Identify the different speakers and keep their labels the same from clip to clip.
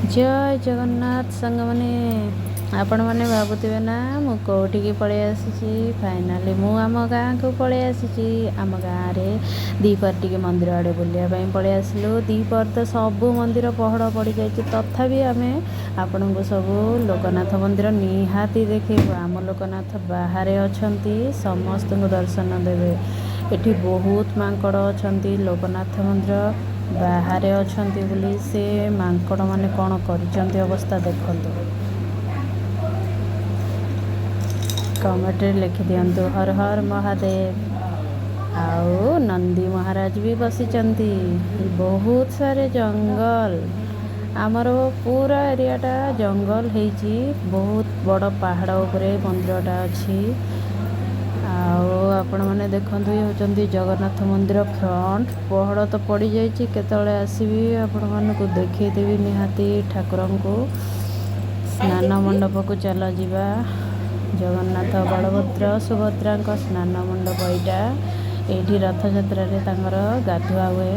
Speaker 1: जय जगन्नाथ सांग मैंने आपण मैंने भावुवे ना मु कौटिकी पलि आसी फाइनाली मु आम गाँ को पलि आसी आम गाँव में दीपर टी मंदिर आड़े बुलायापी पलि आसलु दीपर तो सबू मंदिर पहड़ पड़ जाए तथापि आम आपण को सब लोकनाथ मंदिर निहाती देखु आम लोकनाथ बाहर अच्छा समस्त को दर्शन देवे एठी बहुत मांकड़ अच्छा लोकनाथ मंदिर बाहर अच्छा बोली से मांकड़ माने कौन कर अवस्था देखते कमेंट लिखि दिंतु हर हर महादेव। आउ नंदी महाराज भी बसिचंती बहुत सारे जंगल आमर पूरा एरियाटा जंगल होइची बहुत बड़ पहाड़ उपरे मंदिरटा अच्छी आपण मैंने देखते ये होचंती जगन्नाथ मंदिर फ्रंट पहड़ तो पड़ जाइए केतले आसबि आपण मानक देखदेवी निहाती ठाकुर को स्नान मंडप को चल जावा जगन्नाथ बलभद्र सुभद्रा स्नान मंडप यहाँ ये रथ यात्रा गाधुआ हुए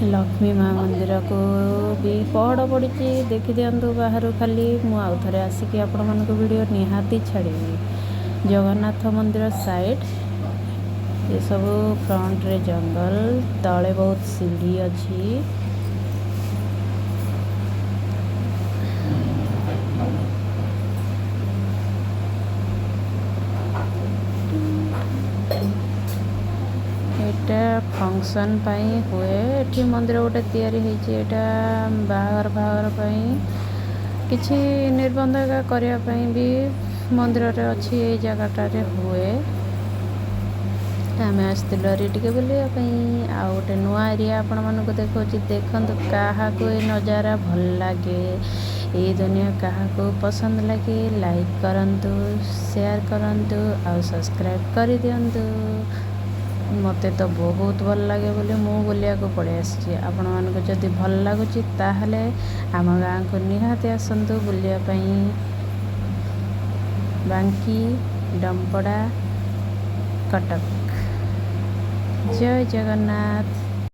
Speaker 1: लक्ष्मी माँ मंदिर को भी पहड़ पड़ी देखी दिंतु बाहर खाली मुझे थे आसिक आपण मानक वीडियो निहाती छाड़ी जगन्नाथ मंदिर साइड ये सब फ्रंट रे जंगल तले बहुत सीढ़ी अच्छी फंक्शन पाई हुए एठी मंदिर गोटे तैयारी बाहागर किसी निर्बंध करने भी मंदिर रे अच्छी ये जगह हुए आम आसलु टे बुलायापी आ गोटे नुआ एरिया आपण मानक देखो देखु क्या ये नज़ारा भल लगे ये दुनिया क्या पसंद लगे लाइक करंतु शेयर करंतु आ सब्सक्राइब कर दिंतु मते तो बहुत भल लगे बोली मु बुलिया को पड़े आसी आपण मानक जदि भल लगुच ताहले आम गाँ को निहाती आसतु बुलियापी बांकी डंपड़ा कटक। जय जगन्नाथ।